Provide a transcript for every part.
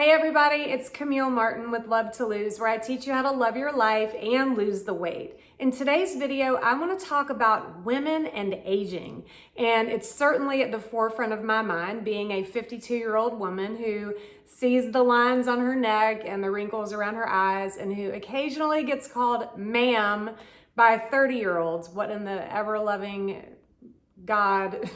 Hey everybody, it's Camille Martin with Love to Lose, where I teach you how to love your life and lose the weight. In today's video, I want to talk about women and aging. And it's certainly at the forefront of my mind, being a 52-year-old woman who sees the lines on her neck and the wrinkles around her eyes, and who occasionally gets called ma'am by 30-year-olds. What in the ever-loving God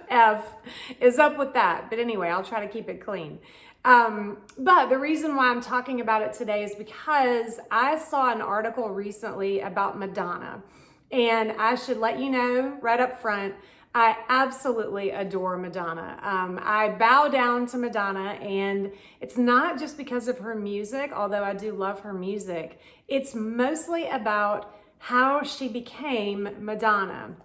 F is up with that? But anyway, I'll try to keep it clean. But the reason why I'm talking about it today is because I saw an article recently about Madonna. And I should let you know right up front, I absolutely adore Madonna. I bow down to Madonna, and it's not just because of her music, although I do love her music. It's mostly about how she became Madonna.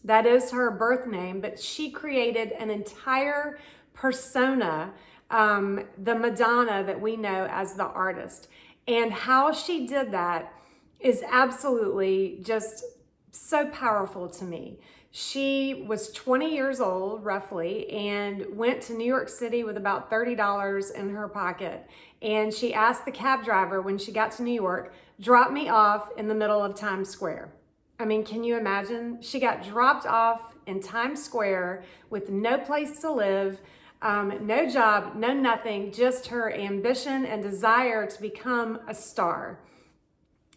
That is her birth name, but she created an entire persona, the Madonna that we know as the artist. And how she did that is absolutely just so powerful to me. She was 20 years old, roughly, and went to New York City with about $30 in her pocket. And she asked the cab driver when she got to New York, "Drop me off in the middle of Times Square." I mean, can you imagine? She got dropped off in Times Square with no place to live, no job, no nothing, just her ambition and desire to become a star.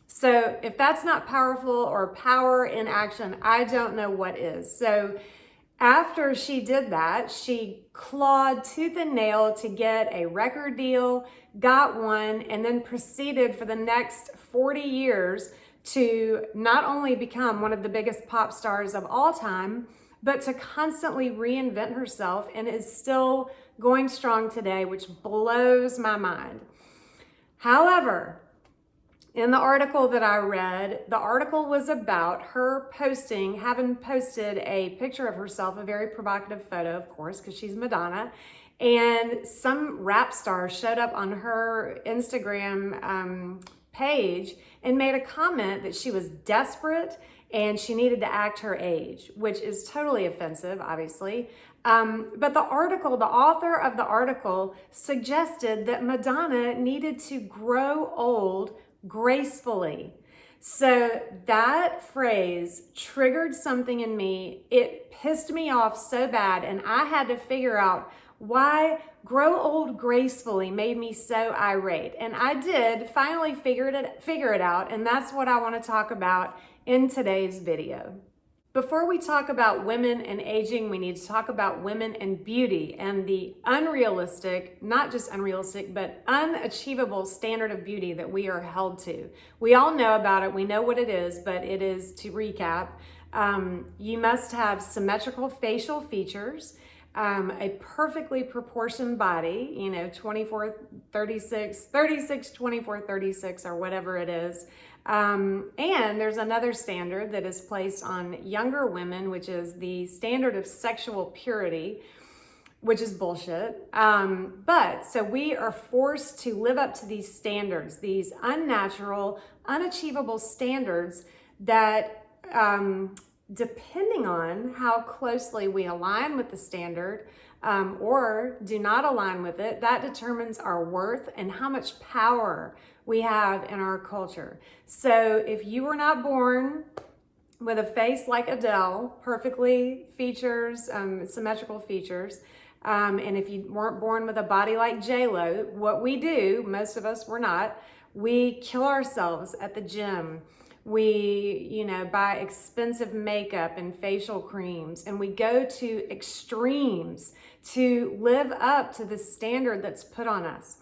So if that's not powerful or power in action, I don't know what is. So after she did that, she clawed tooth and nail to get a record deal, got one, and then proceeded for the next 40 years to not only become one of the biggest pop stars of all time, but to constantly reinvent herself, and is still going strong today, which blows my mind. However, in the article that I read, the article was about her having posted a picture of herself, a very provocative photo, of course, because she's Madonna, and some rap star showed up on her Instagram page and made a comment that she was desperate and she needed to act her age, which is totally offensive, obviously. But the author of the article suggested that Madonna needed to grow old gracefully. So that phrase triggered something in me. It pissed me off so bad, and I had to figure out why grow old gracefully made me so irate. And I did finally figure it out, and that's what I want to talk about in today's video. Before we talk about women and aging, we need to talk about women and beauty and the unrealistic, not just unrealistic, but unachievable standard of beauty that we are held to. We all know about it. We know what it is, but it is, to recap, you must have symmetrical facial features, a perfectly proportioned body, 24, 36, 36, 24, 36, or whatever it is. And there's another standard that is placed on younger women, which is the standard of sexual purity, which is bullshit. But so we are forced to live up to these standards, these unnatural, unachievable standards that, depending on how closely we align with the standard or do not align with it, that determines our worth and how much power we have in our culture. So if you were not born with a face like Adele, perfectly features, symmetrical features, and if you weren't born with a body like J-Lo, what we do, most of us were not, we kill ourselves at the gym. We, buy expensive makeup and facial creams, and we go to extremes to live up to the standard that's put on us.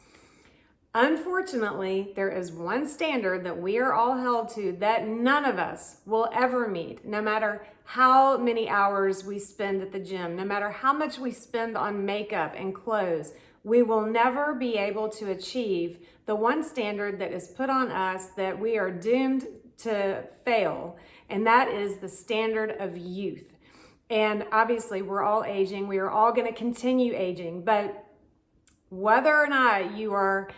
Unfortunately, there is one standard that we are all held to that none of us will ever meet, no matter how many hours we spend at the gym, no matter how much we spend on makeup and clothes. We will never be able to achieve the one standard that is put on us that we are doomed to fail, and that is the standard of youth. And obviously we're all aging, we are all going to continue aging, but whether or not you are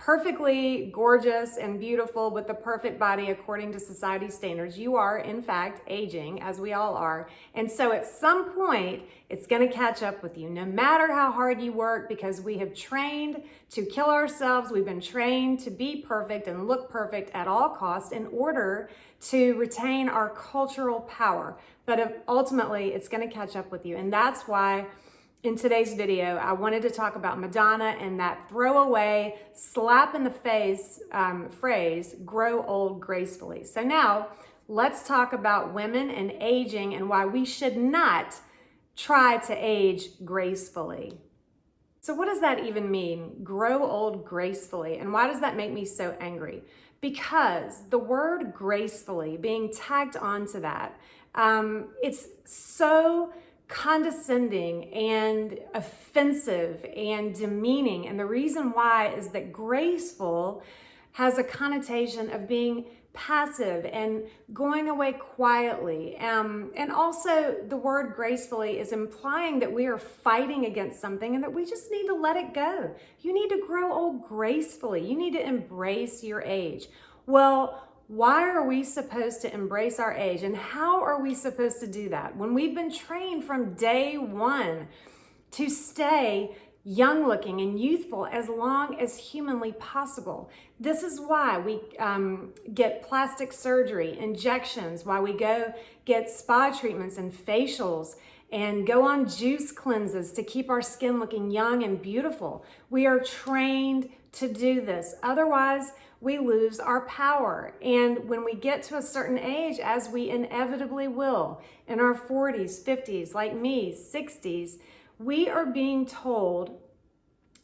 perfectly gorgeous and beautiful with the perfect body according to society standards. You are, in fact, aging, as we all are. And so at some point, it's going to catch up with you, no matter how hard you work, because we have trained to kill ourselves. We've been trained to be perfect and look perfect at all costs in order to retain our cultural power. But ultimately, it's going to catch up with you. And that's why in today's video, I wanted to talk about Madonna and that throwaway, slap in the face phrase, grow old gracefully. So now let's talk about women and aging and why we should not try to age gracefully. So what does that even mean? Grow old gracefully. And why does that make me so angry? Because the word gracefully being tagged onto that, it's so condescending and offensive and demeaning. And the reason why is that graceful has a connotation of being passive and going away quietly. And also the word gracefully is implying that we are fighting against something and that we just need to let it go. You need to grow old gracefully. You need to embrace your age. Well, why are we supposed to embrace our age, and how are we supposed to do that when we've been trained from day one to stay young looking and youthful as long as humanly possible? This is why we get plastic surgery, injections, why we go get spa treatments and facials and go on juice cleanses to keep our skin looking young and beautiful. We are trained to do this. Otherwise, we lose our power. And when we get to a certain age, as we inevitably will, in our 40s, 50s, like me, 60s, we are being told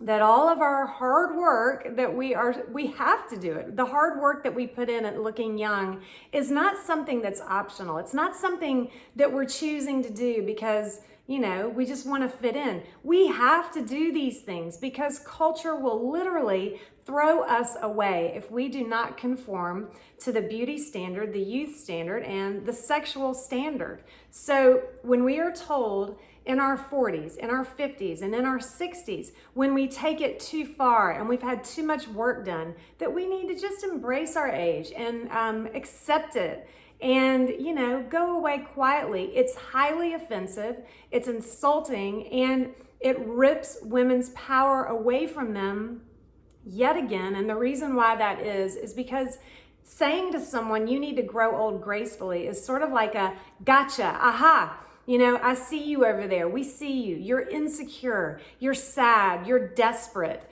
that all of our hard work that we have to do it. The hard work that we put in at looking young is not something that's optional. It's not something that we're choosing to do because, we just want to fit in. We have to do these things because culture will literally throw us away if we do not conform to the beauty standard, the youth standard, and the sexual standard. So when we are told in our 40s, in our 50s, and in our 60s, when we take it too far and we've had too much work done, that we need to just embrace our age and accept it and, go away quietly. It's highly offensive, it's insulting, and it rips women's power away from them yet again. And the reason why that is because saying to someone, you need to grow old gracefully is sort of like a gotcha, aha. I see you over there. We see you. You're insecure. You're sad. You're desperate.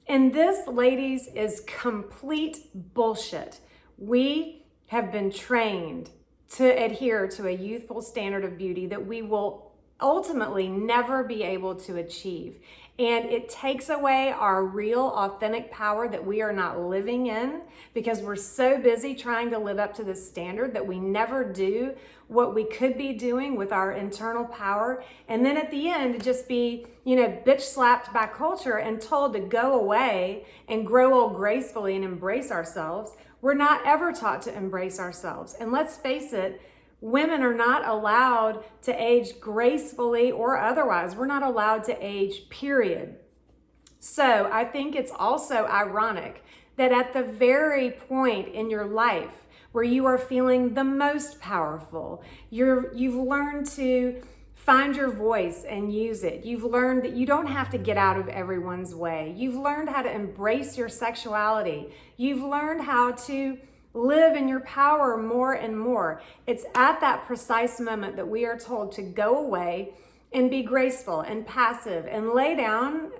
And this, ladies, is complete bullshit. We have been trained to adhere to a youthful standard of beauty that we will ultimately never be able to achieve. And it takes away our real, authentic power that we are not living in because we're so busy trying to live up to this standard that we never do what we could be doing with our internal power. And then at the end, just be, bitch slapped by culture and told to go away and grow old gracefully and embrace ourselves. We're not ever taught to embrace ourselves. And let's face it, women are not allowed to age gracefully or otherwise. We're not allowed to age, period. So I think it's also ironic that at the very point in your life where you are feeling the most powerful, you've learned to find your voice and use it. You've learned that you don't have to get out of everyone's way. You've learned how to embrace your sexuality. You've learned how to live in your power more and more. It's at that precise moment that we are told to go away and be graceful and passive and lie down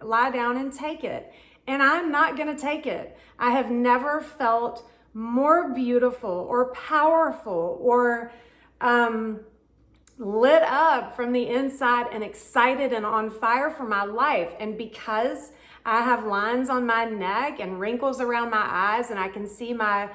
and take it. And I'm not going to take it. I have never felt more beautiful or powerful or lit up from the inside and excited and on fire for my life. And because I have lines on my neck and wrinkles around my eyes and I can see my,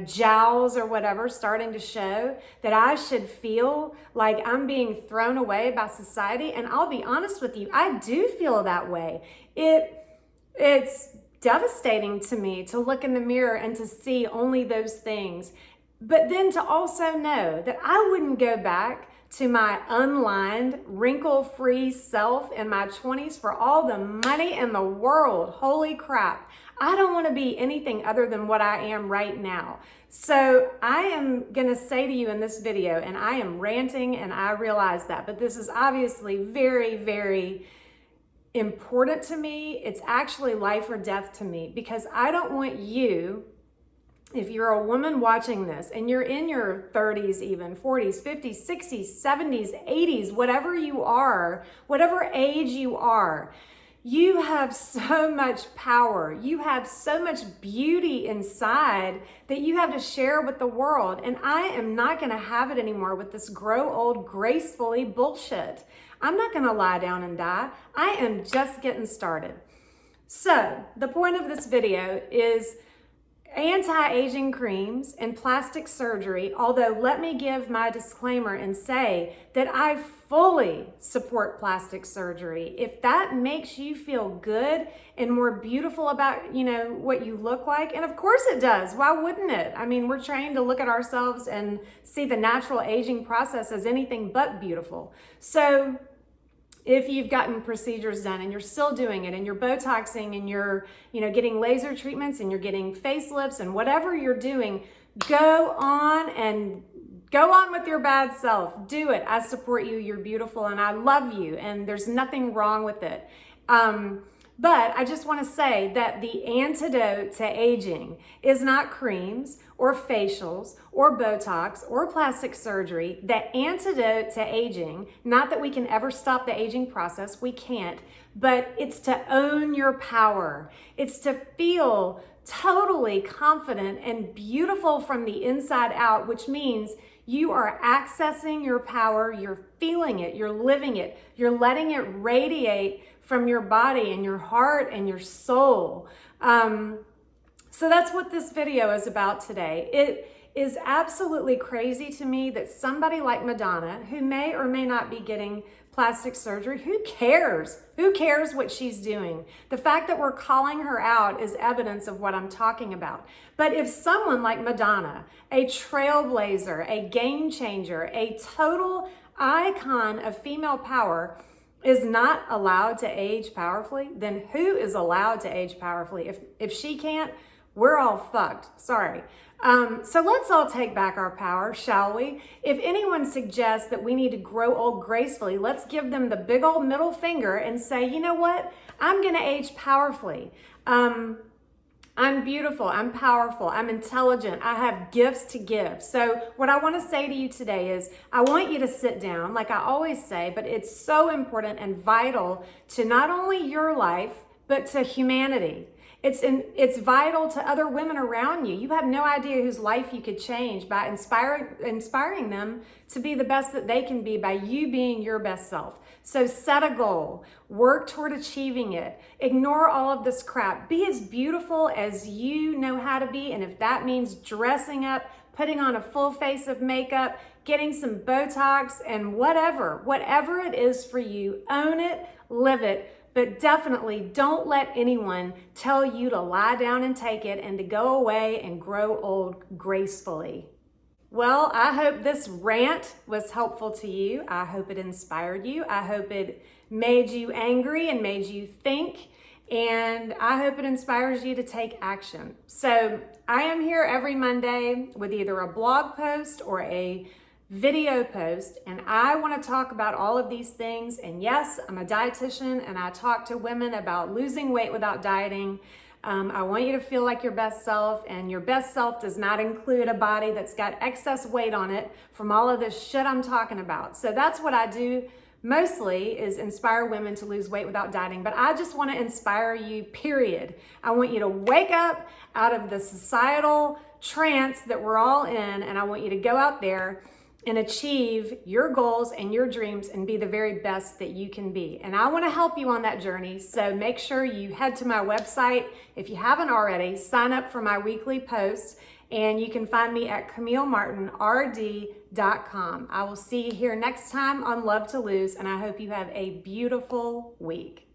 jowls or whatever starting to show, that I should feel like I'm being thrown away by society. And I'll be honest with you, I do feel that way. It's devastating to me to look in the mirror and to see only those things. But then to also know that I wouldn't go back to my unlined, wrinkle-free self in my 20s for all the money in the world. Holy crap. I don't want to be anything other than what I am right now. So I am going to say to you in this video, and I am ranting and I realize that, but this is obviously very, very important to me. It's actually life or death to me, because I don't want you, if you're a woman watching this and you're in your 30s, even 40s, 50s, 60s, 70s, 80s, whatever you are, whatever age you are, you have so much power. You have so much beauty inside that you have to share with the world. And I am not going to have it anymore with this grow old gracefully bullshit. I'm not going to lie down and die. I am just getting started. So the point of this video is anti-aging creams and plastic surgery, although let me give my disclaimer and say that I fully support plastic surgery. If that makes you feel good and more beautiful about, what you look like, and of course it does. Why wouldn't it? I mean, we're trained to look at ourselves and see the natural aging process as anything but beautiful. So if you've gotten procedures done and you're still doing it and you're Botoxing and you're, getting laser treatments and you're getting facelifts and whatever you're doing, go on with your bad self. Do it. I support you. You're beautiful and I love you and there's nothing wrong with it. But I just want to say that the antidote to aging is not creams or facials or Botox or plastic surgery. The antidote to aging, not that we can ever stop the aging process, we can't, but it's to own your power. It's to feel totally confident and beautiful from the inside out, which means you are accessing your power, you're feeling it, you're living it, you're letting it radiate from your body and your heart and your soul. So that's what this video is about today. It is absolutely crazy to me that somebody like Madonna, who may or may not be getting plastic surgery, who cares? Who cares what she's doing? The fact that we're calling her out is evidence of what I'm talking about. But if someone like Madonna, a trailblazer, a game changer, a total icon of female power, is not allowed to age powerfully, then who is allowed to age powerfully? If she can't, we're all fucked. Sorry. So let's all take back our power, shall we? If anyone suggests that we need to grow old gracefully, let's give them the big old middle finger and say, you know what? I'm going to age powerfully. I'm beautiful, I'm powerful, I'm intelligent, I have gifts to give. So what I want to say to you today is I want you to sit down, like I always say, but it's so important and vital to not only your life, but to humanity. It's vital to other women around you. You have no idea whose life you could change by inspiring them to be the best that they can be by you being your best self. So set a goal, work toward achieving it, ignore all of this crap. Be as beautiful as you know how to be, and if that means dressing up, putting on a full face of makeup, getting some Botox, and whatever it is for you, own it, live it. But definitely don't let anyone tell you to lie down and take it and to go away and grow old gracefully. Well, I hope this rant was helpful to you. I hope it inspired you. I hope it made you angry and made you think. And I hope it inspires you to take action. So I am here every Monday with either a blog post or a video post, and I want to talk about all of these things. And yes, I'm a dietitian and I talk to women about losing weight without dieting. I want you to feel like your best self, and your best self does not include a body that's got excess weight on it from all of this shit I'm talking about. So that's what I do mostly, is inspire women to lose weight without dieting. But I just want to inspire you, period. I want you to wake up out of the societal trance that we're all in, and I want you to go out there and achieve your goals and your dreams and be the very best that you can be. And I want to help you on that journey. So make sure you head to my website. If you haven't already, sign up for my weekly posts, and you can find me at CamilleMartinRD.com. I will see you here next time on Love to Lose, and I hope you have a beautiful week.